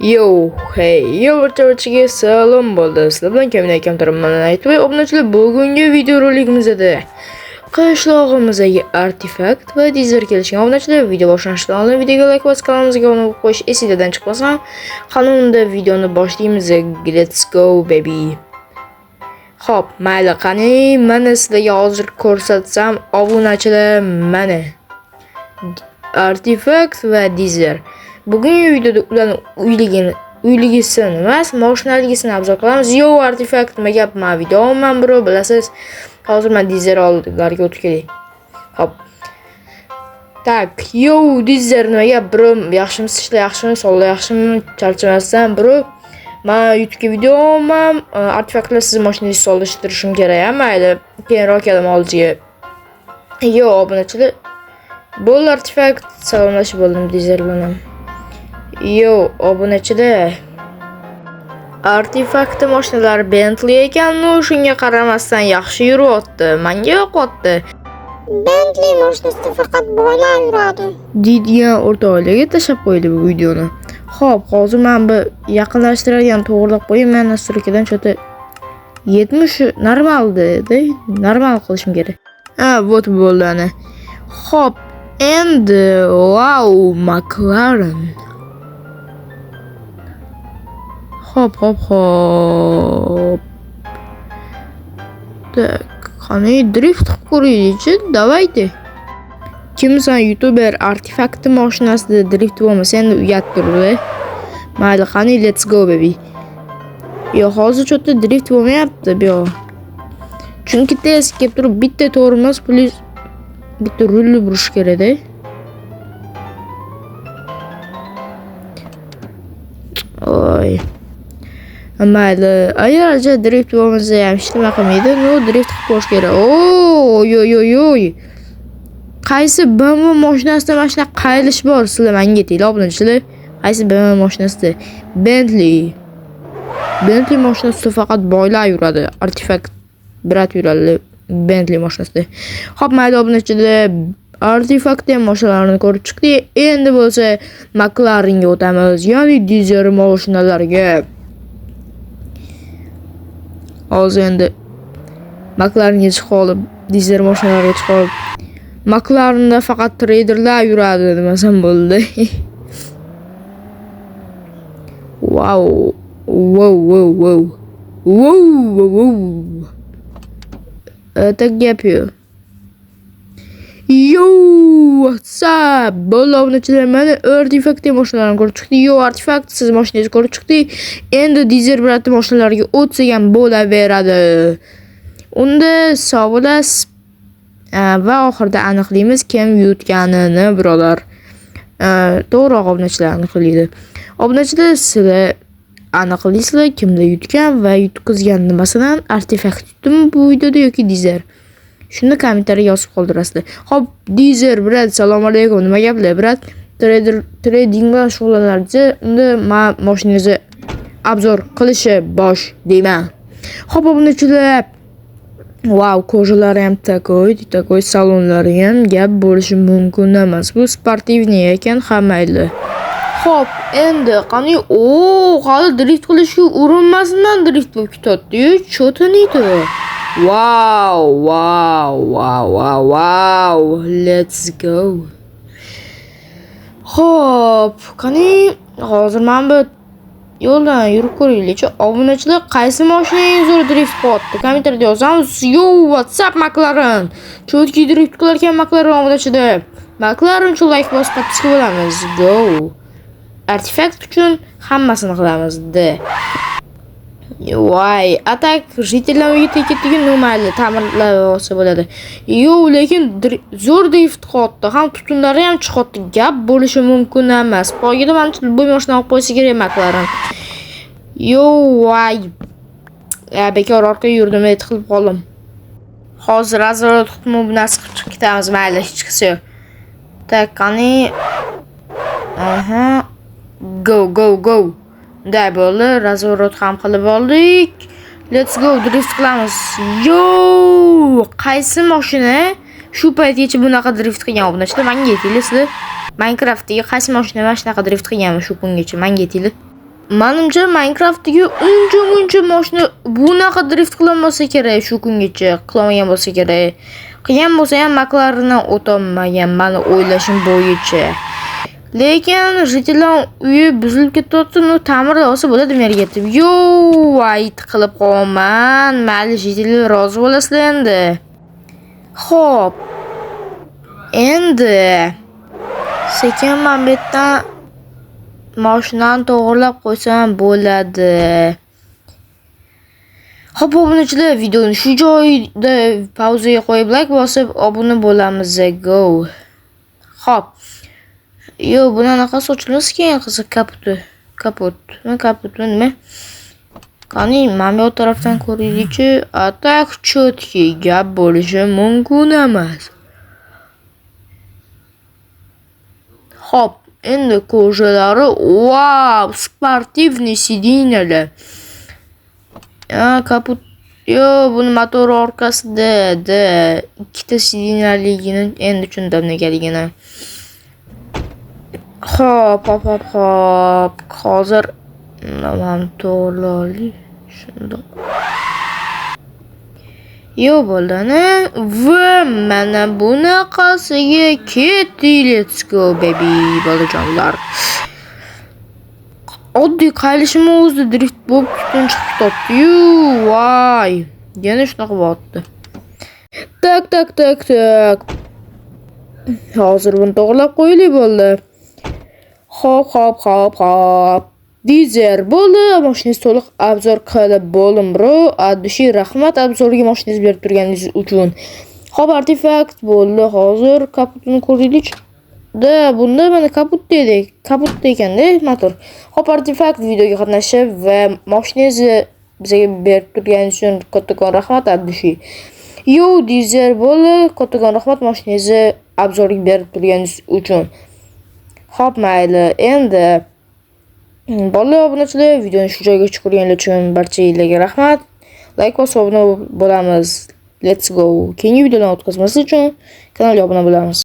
Yo, hey, barchaga salom bo'ldi. Sizlar bilan Kamina Kamtarimman aytib, obunachilar bugungi video roligimizda qishlog'imizdagi artefakt va dizer kelishgan. Obunachilar video boshlanishidan oldin videoga like bosib kanalimizga obuna bo'lib qo'yish esingizdan chiqmasa, qanunda videoni boshlaymiz. Let's go baby. Xo'p, mayli, qani mana sizlarga hozir ko'rsatsam, obunachilar mana artefakt va dizer. Bugungi videoda ularning uyligisini emas, mashinaligisini obzor qilamiz. Yo, artefakt nima gap, men videoman bro, bilasiz. Hozir men dizer oldilariga o'tib kelay. Hop. Tak, yo, dizer nima gap bro? Yaxshimi, ishlar yaxshimi, sog'liq yaxshimi, charchamasdan bro. Men YouTube'ga videoman, artefaktlar siz mashinangizni solishtirishim kerak, mayli. Keyinroq kelaman oldiga. Yo, obunachilar. Bu artefakt salomlashib bo'ldim dizer bilan. Yo, obunachilar. Artefaktli mashinalar Bentley ekan, shunga qaramasdan yaxshi yuryapti. Menga yoqyapti. Bentley mashinasida faqat boylar yuradi deydigan o'rtoqlarga tashlab qo'ydi bu videoni. Xo'p, hozir men bu yaqinlashtiradigan to'g'rilab qo'ying. Men nastroykadan chota 70 normalda, normal qilishim kerak. Вот bo'ldi ana. Xo'p, endi wow, McLaren. Hop. Так, qani drift qilib ko'raylik-chi, давайте. Kimsan YouTuber artefaktli mashinasida drift bo'lmasa endi uyat turdi. Mayli, qani let's go baby. Yo, hozir chota drift bo'lmayapti bu. Chunki tez kelib turib bitta tormoz plus bitta rulni burish kerak-da. Oy. Mayli, ayolcha drift bo'lmasa ham hech nima qilmaydi. No, drift qilib ko'rish kerak. Oy. Qaysi BMW mashinasida mana shunaqa qayilish bor? Sizlar menga aytinglar, obunachilar. Qaysi BMW mashinasida? Bentley mashinasida faqat boylar yuradi. Artefakt brat yuradi Bentley mashinasida. Xo'p, mayli obunachilar. Artefaktli mashinalarni ko'rib chiqdik. Endi bo'lsa McLarenga o'tamiz, ya'ni dizel mashinalarga. Hozir endi McLarenga chiqib, dizel mashinalarga chiqib, McLarenda faqat traderlar yuradi demasam bo'ldi. Wow. Tak gap yo'q. Yo, what's up? Obunachilar, mana artefaktli mashinalarni ko'rib chiqdik. Yo, artefakt siz mashinangizni ko'rib chiqdik. Endi dizel bratli mashinalarga o'tsak ham bo'laveradi. Unda sog' bo'lasiz. Va oxirida aniqlaymiz kim yutganini, birodar. To'g'ri, obunachilar aniqlaydi. Obunachilar, sizlar aniqlaysizlar kimda yutgan va yutqizgan. Masalan, artefakt yutdimi bu videoda yoki dizel? Shuni kommentariyga yozib qoldirasizlar. Xo'p, dizer brat, assalomu alaykum. Nima gaplar, brat? Trading bilan shug'ullanarchi, unda men mashinangizni obzor qilishi bosh deyman. Xo'p, obunachilar. Wow, ko'jalari ham takoy, salonlari ham gap bo'lishi mumkin emas. Bu sportivniy ekan, hammayli. Xo'p, endi qani, hali drift qilishga urinmasdan drift bo'lib ketadi-yu, cho'tiniydi. Wow. Let's go. Xo'p, qani hozir men bu yo'ldan yurib ko'raylik-chi. Obunachilar, qaysi mashinangiz zo'r drift qilyapti? Kommentariyada yozamiz. Yo, what's up McLaren? Chotki drift qilar ekan McLaren obunachilar. McLaren uchun like bosib podpiska bo'lamiz. Go. Artefakt uchun hammasini qilamiz-da. Voy, atak jitellar uyga tekitdigi mayli, ta'mirlab olsa bo'ladi. Yo, lekin zo'r drift qilyapti. Ham tutunlari ham chiqyapti. Gap bo'lishi mumkin emas. Poygada men bu mashinani olib qo'ysa kerak McLaren. Yo, voy. Bekor orqa yurdim, qilib qoldim. Hozir azroq tutma bu narsa qilib chiqib ketamiz, mayli, hech qisi yo'q. Tak, qani. Go. Bunday bo'ldi, razvorot ham qilib oldik. Let's go, drift qilamiz. Yo, qaysi mashina shu paytgacha bunaqa drift qilgan obunachilar? Menga aytinglar sizlar. Minecraftdagi qaysi mashina mana shunaqa drift qilganmi shu kungacha? Menga aytinglar. Manimcha Minecraftdagi uncha mashina bunaqa drift qilolmasa kerak, shu kungacha qilmagan bo'lsa kerak. Qilgan bo'lsa ham McLarendan o'tolmagan, meni o'ylashim bo'yicha. Lekin jitellar uyi buzilib ketayotsa, uni ta'mirlab olsa bo'ladi merga yetib. Yo, ayt qilib qolman. Mayli, jitellar rozi bo'lasizlar endi. Xo'p. Endi sekin men bu yerdan mashinani to'g'rilab qo'ysam bo'ladi. Xo'p, obunachilar, videoni shu joyda pauzaga qo'yib, like bosib obuna bo'lamiz. Go. Xo'p. Yo, buni anaqasi ochilmas keyin qiziq kaput. Nima? Qani, mana bu tarafdan ko'raylik-chi. Atak chotki gap bo'lishi mumkin emas. Xo'p, endi ko'jalari, wow, sportivniy sidinyalar. Kaput. Yo, buni motor orqasida, ikkita sidinyaligini endi tushundim negaligini. Xo'p. Hozir mana to'g'rilaylik. Shundoq. Yo, bo'ldani. Va mana bunaqasiga ketdik. Let's go baby, bolajonlar. Oddiy qaylishim o'zida drift bo'lib tutun chiqib ketdi. Voy. Yana shunaqa bo'pti. Tak. Hozir buni to'g'rilab qo'yaylik bo'ldi. Xo'p. Dizer bo'ldi. Mashinangiz to'liq obzor qilib bo'ldim, bro. Addushi rahmat obzorga mashinangizni berib turganingiz uchun. Xo'p, artefakt bo'ldi. Hozir kaputini ko'raylik. Bunda mana kaput dedik. Kaput ekanda motor. Xo'p, artefakt videoga qatnashib va mashinangizni bizga berib turganingiz uchun kattakon rahmat Addushi. Yo, dizer bo'ldi. Kattakon rahmat mashinangizni obzorga berib turganingiz uchun. Xo'p, mayli. Endi bolalar, obunachilar, videoni shu joyga chiqarganlar uchun barchalarga rahmat. Like bosib obuna bo'lamiz. Let's go. Keyingi videolarni o'tkazmaslik uchun kanalga obuna bo'lamiz.